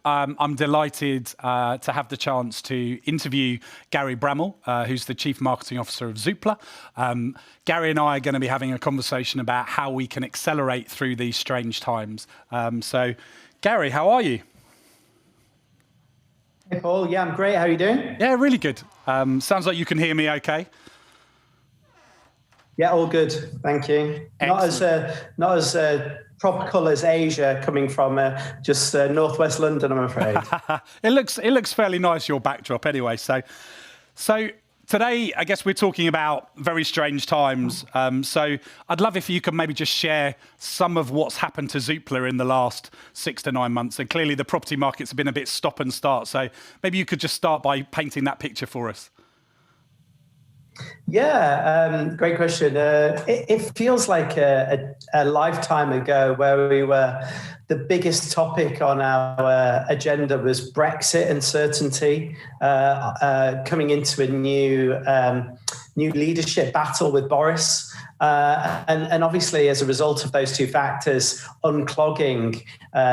I'm delighted to have the chance to interview Gary Bramall, who's the Chief Marketing Officer of Zoopla. Gary and I are going to be having a conversation about how we can accelerate through these strange times. So, Gary, how are you? Hey, Paul. Yeah, I'm great. How are you doing? Yeah, really good. Sounds like you can hear me okay. Yeah, all good. Thank you. Excellent. Not as tropical as Asia, coming from just northwest London, I'm afraid. It looks fairly nice, your backdrop anyway. So today, I guess we're talking about very strange times. So I'd love if you could maybe just share some of what's happened to Zoopla in the last 6 to 9 months. And clearly the property market's been a bit stop and start. So maybe you could just start by painting that picture for us. Yeah, great question. It feels like a lifetime ago where the biggest topic on our agenda was Brexit uncertainty, coming into a new leadership battle with Boris. And obviously, as a result of those two factors unclogging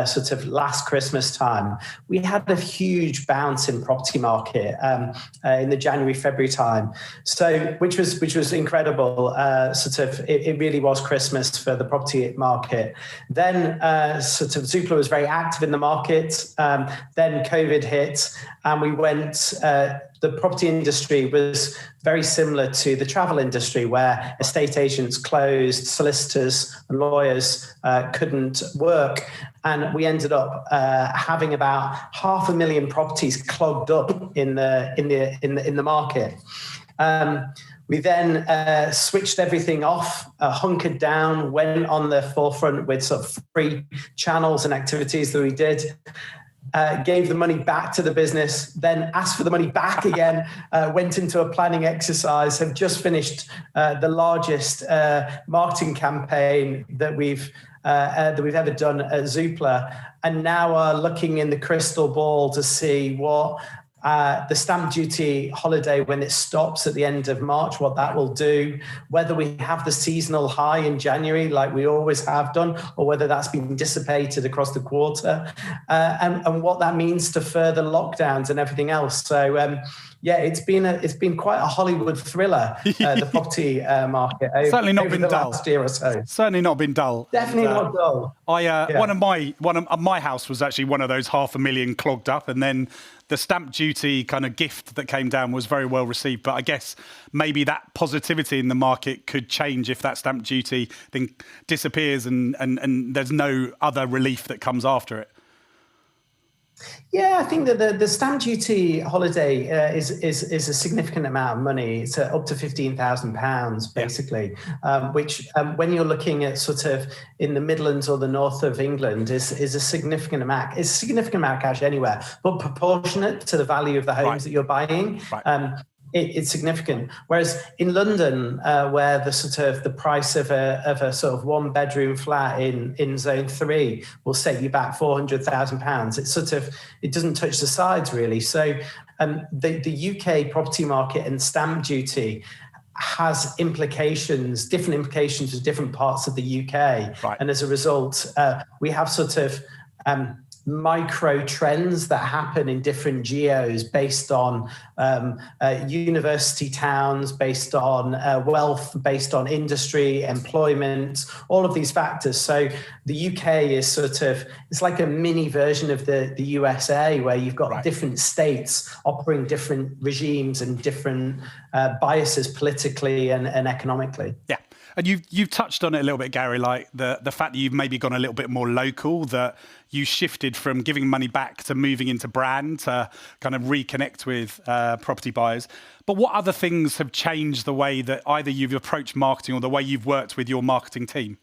sort of last Christmas time, we had a huge bounce in property market in the January, February time. So, which was incredible. It really was Christmas for the property market. Then Zoopla was very active in the market. Then COVID hit, and we went. The property industry was very similar to the travel industry, where estate agents closed, solicitors and lawyers couldn't work, and we ended up having about 500,000 properties clogged up in the market. We then switched everything off, hunkered down, went on the forefront with sort of free channels and activities that we did. Gave the money back to the business, then asked for the money back again, went into a planning exercise, have just finished the largest marketing campaign that we've ever done at Zoopla, and now are looking in the crystal ball to see what the stamp duty holiday, when it stops at the end of March, what that will do, whether we have the seasonal high in January like we always have done, or whether that's been dissipated across the quarter, and what that means to further lockdowns and everything else. So it's been quite a Hollywood thriller, the property market Certainly not over been the dull. last year or so. Certainly not been dull. Definitely not dull. One of my house was actually one of those 500,000 clogged up, and then the stamp duty kind of gift that came down was very well received. But I guess maybe that positivity in the market could change if that stamp duty thing disappears and there's no other relief that comes after it. Yeah, I think that the stamp duty holiday is a significant amount of money. It's up to £15,000 basically, which when you're looking at sort of in the Midlands or the north of England is a significant amount. It's a significant amount of cash anywhere, but proportionate to the value of the homes that you're buying. Right. It's significant. Whereas in London, where the price of a sort of 1-bedroom flat in Zone 3 will set you back £400,000, it doesn't touch the sides really. So the UK property market and stamp duty has different implications for different parts of the UK. Right. And as a result, we have micro trends that happen in different geos based on university towns, based on wealth, based on industry, employment, all of these factors. So the UK is it's like a mini version of the USA, where you've got different states operating different regimes and different biases politically and economically. Yeah. And you've touched on it a little bit, Gary, like the fact that you've maybe gone a little bit more local, that you shifted from giving money back to moving into brand to kind of reconnect with property buyers. But what other things have changed the way that either you've approached marketing or the way you've worked with your marketing team?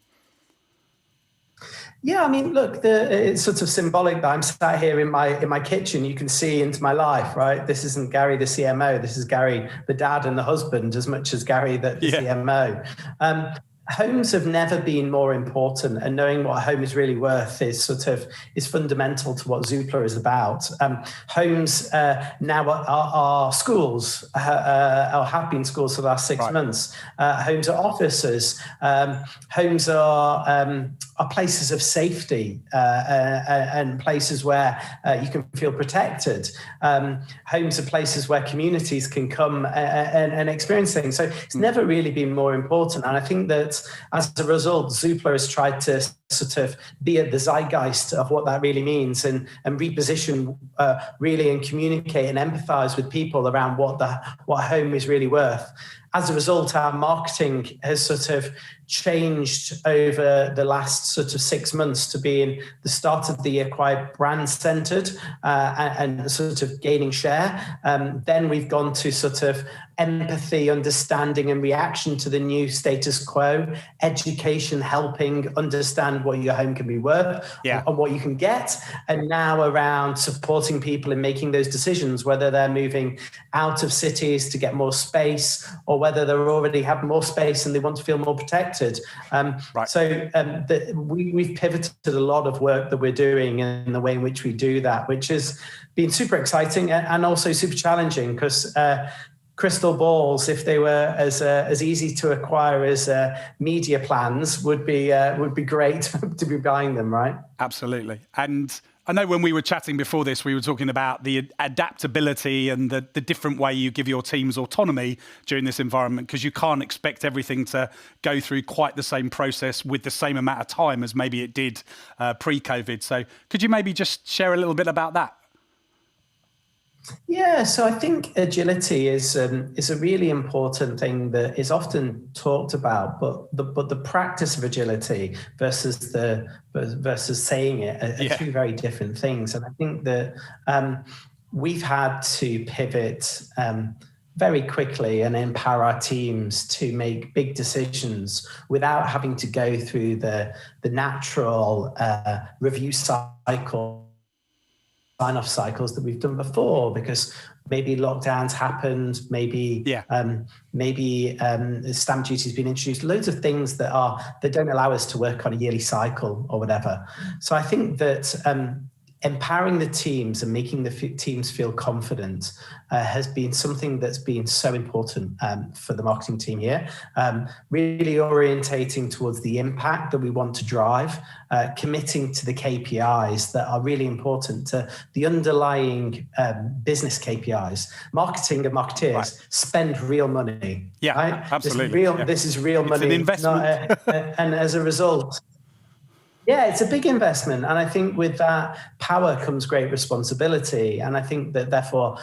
Yeah, I mean, look, it's sort of symbolic that I'm sat here in my kitchen. You can see into my life, right? This isn't Gary, the CMO. This is Gary, the dad and the husband, as much as Gary, the CMO. homes have never been more important, and knowing what a home is really worth is fundamental to what Zoopla is about. Homes now are schools, or have been schools for the last 6 months. Homes are offices. Homes are places of safety and places where you can feel protected. Homes are places where communities can come and experience things. So it's never really been more important. And I think that as a result, Zoopla has tried to sort of be at the zeitgeist of what that really means and reposition really and communicate and empathize with people around what home is really worth. As a result, our marketing has sort of changed over the last sort of 6 months to being the start of the year quite brand centered and sort of gaining share. Then we've gone to sort of empathy, understanding and reaction to the new status quo, education, helping understand what your home can be worth and what you can get. And now around supporting people in making those decisions, whether they're moving out of cities to get more space or whether they already have more space and they want to feel more protected. We've pivoted a lot of work that we're doing in the way in which we do that, which has been super exciting and also super challenging because crystal balls, if they were as easy to acquire as media plans, would be great to be buying them, right? Absolutely. And I know when we were chatting before this, we were talking about the adaptability and the different way you give your teams autonomy during this environment, because you can't expect everything to go through quite the same process with the same amount of time as maybe it did pre-COVID. So could you maybe just share a little bit about that? Yeah, so I think agility is a really important thing that is often talked about, but the practice of agility versus saying it are two very different things. And I think that we've had to pivot very quickly and empower our teams to make big decisions without having to go through the natural review cycle, sign-off cycles that we've done before, because maybe lockdowns happened, maybe stamp duty has been introduced, loads of things that don't allow us to work on a yearly cycle or whatever. So I think that empowering the teams and making the teams feel confident has been something that's been so important for the marketing team here. Really orientating towards the impact that we want to drive, committing to the KPIs that are really important to the underlying business KPIs. Marketing and marketeers spend real money. Yeah, right? absolutely. This is real money. It's an investment. And as a result, yeah, it's a big investment. And I think with that power comes great responsibility. And I think that therefore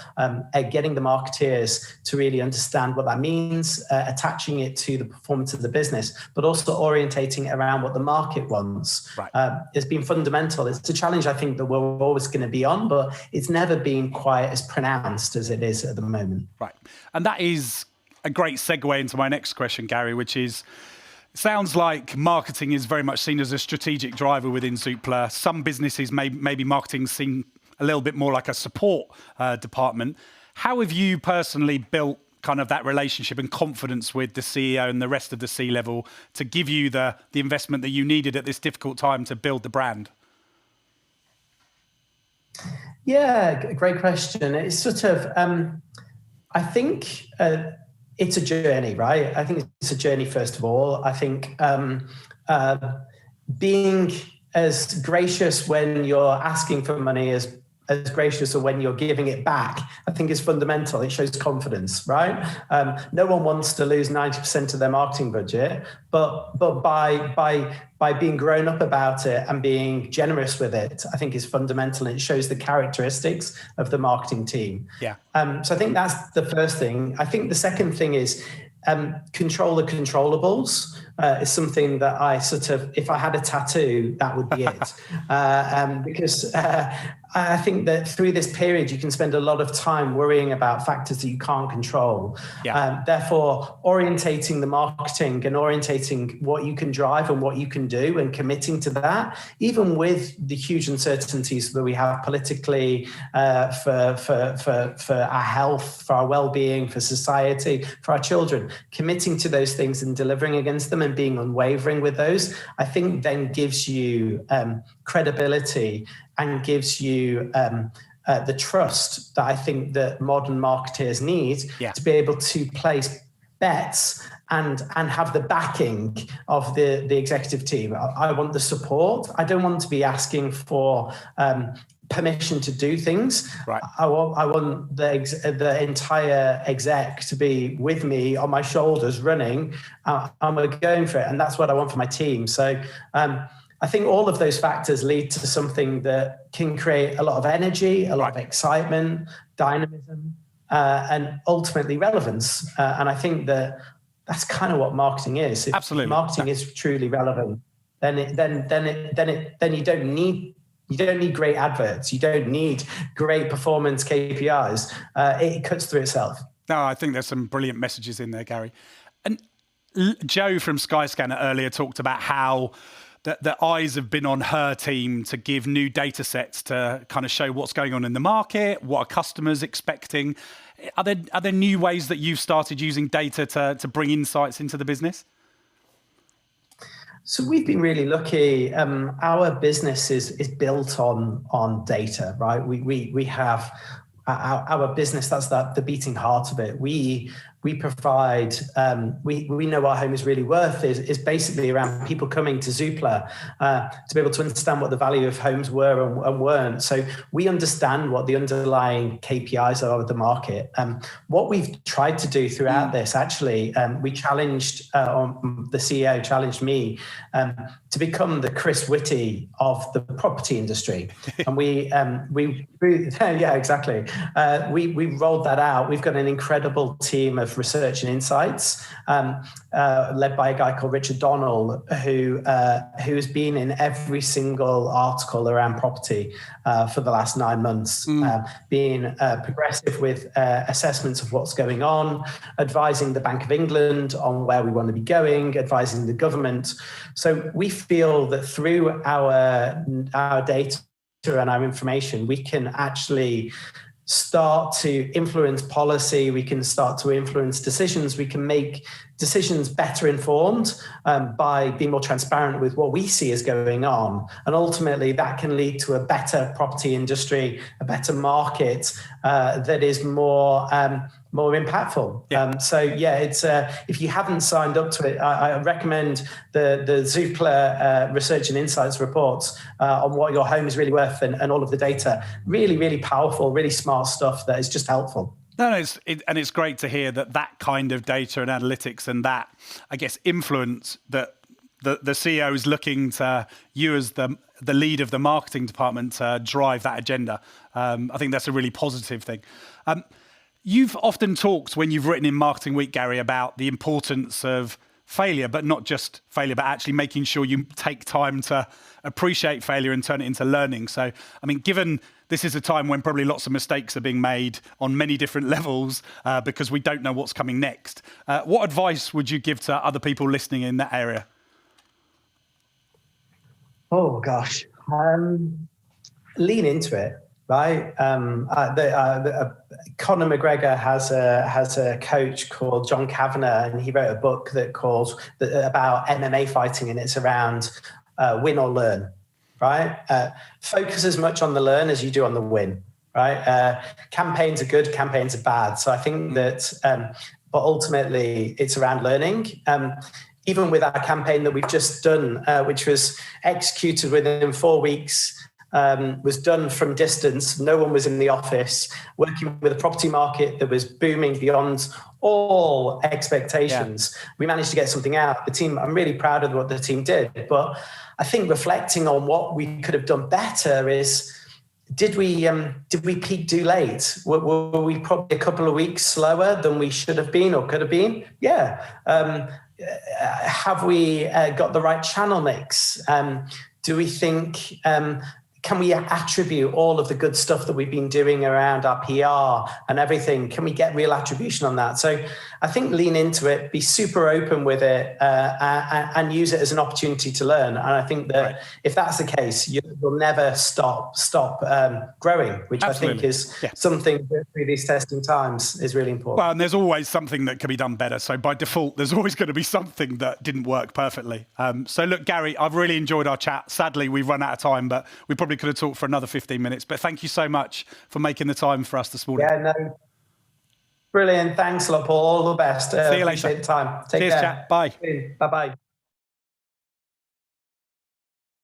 getting the marketeers to really understand what that means, attaching it to the performance of the business, but also orientating around what the market wants has been fundamental. It's a challenge I think that we're always going to be on, but it's never been quite as pronounced as it is at the moment. Right. And that is a great segue into my next question, Gary, which is, sounds like marketing is very much seen as a strategic driver within Zoopla. Some businesses maybe marketing seen a little bit more like a support department. How have you personally built kind of that relationship and confidence with the CEO and the rest of the C-level to give you the investment that you needed at this difficult time to build the brand? Yeah, great question. It's sort of, I think it's a journey, right? I think it's a journey, first of all. I think being as gracious when you're asking for money as gracious or when you're giving it back, I think is fundamental. It shows confidence, right? No one wants to lose 90% of their marketing budget, but by being grown up about it and being generous with it, I think is fundamental, and it shows the characteristics of the marketing team. Yeah. So I think that's the first thing. I think the second thing is control the controllables. Is something that I sort of, if I had a tattoo, that would be it. Because I think that through this period, you can spend a lot of time worrying about factors that you can't control. Yeah. Therefore, orientating the marketing and orientating what you can drive and what you can do and committing to that, even with the huge uncertainties that we have politically, for our health, for our well-being, for society, for our children, committing to those things and delivering against them and being unwavering with those, I think then gives you credibility and gives you the trust that I think that modern marketers need to be able to place bets and have the backing of the executive team. I want the support. I don't want to be asking for permission to do things. Right. I want the entire exec to be with me on my shoulders running, and we're going for it. And that's what I want for my team. So I think all of those factors lead to something that can create a lot of energy, a lot of excitement, dynamism, and ultimately relevance. And I think that that's kind of what marketing is. Absolutely. If marketing is truly relevant, then you don't need great adverts. You don't need great performance KPIs. It cuts through itself. No, I think there's some brilliant messages in there, Gary. And Joe from Skyscanner earlier talked about how the eyes have been on her team to give new data sets to kind of show what's going on in the market, what are customers expecting. Are there new ways that you've started using data to bring insights into the business? So we've been really lucky. Our business is built on data, right? We have our business, that's the beating heart of it. We provide, we know what home is really worth is basically around people coming to Zoopla to be able to understand what the value of homes were and weren't. So we understand what the underlying KPIs are of the market. What we've tried to do throughout this, actually, we challenged, the CEO challenged me to become the Chris Whitty of the property industry. And we yeah, exactly. We rolled that out. We've got an incredible team of research and insights, led by a guy called Richard Donnell, who has been in every single article around property for the last 9 months, being progressive with assessments of what's going on, advising the Bank of England on where we want to be going, advising the government. So we feel that through our data and our information, we can actually start to influence policy, we can start to influence decisions, we can make decisions better informed by being more transparent with what we see is going on. And ultimately that can lead to a better property industry, a better market that is more impactful. Yeah. So yeah, it's if you haven't signed up to it, I recommend the Zoopla Research and Insights reports on what your home is really worth and all of the data. Really, really powerful, really smart stuff that is just helpful. No, it's great to hear that kind of data and analytics and that, I guess, influence that the CEO is looking to you as the lead of the marketing department to drive that agenda. I think that's a really positive thing. You've often talked when you've written in Marketing Week, Gary, about the importance of failure, but not just failure, but actually making sure you take time to appreciate failure and turn it into learning. So, I mean, given this is a time when probably lots of mistakes are being made on many different levels because we don't know what's coming next, what advice would you give to other people listening in that area? Oh, gosh. Lean into it. Right, Conor McGregor has a coach called John Kavanagh, and he wrote a book about MMA fighting, and it's around win or learn. Right, focus as much on the learn as you do on the win. Right, campaigns are good, campaigns are bad. So I think that, but ultimately it's around learning. Even with our campaign that we've just done, which was executed within 4 weeks. Was done from distance. No one was in the office, working with a property market that was booming beyond all expectations. Yeah. We managed to get something out. The team, I'm really proud of what the team did. But I think reflecting on what we could have done better is, did we peak too late? Were we probably a couple of weeks slower than we should have been or could have been? Yeah. Have we got the right channel mix? Do we think can we attribute all of the good stuff that we've been doing around our PR and everything? Can we get real attribution on that? So I think lean into it, be super open with it, and use it as an opportunity to learn. And I think that if that's the case, you'll never stop growing, which Absolutely. I think is something that through these testing times is really important. Well, and there's always something that can be done better. So by default, there's always going to be something that didn't work perfectly. So look, Gary, I've really enjoyed our chat. Sadly, we've run out of time, but we probably could have talked for another 15 minutes. But thank you so much for making the time for us this morning. Yeah, no. Brilliant. Thanks a lot, Paul. All the best. See you later. Appreciate the time. Take Cheers, care. chat. Bye. Bye-bye.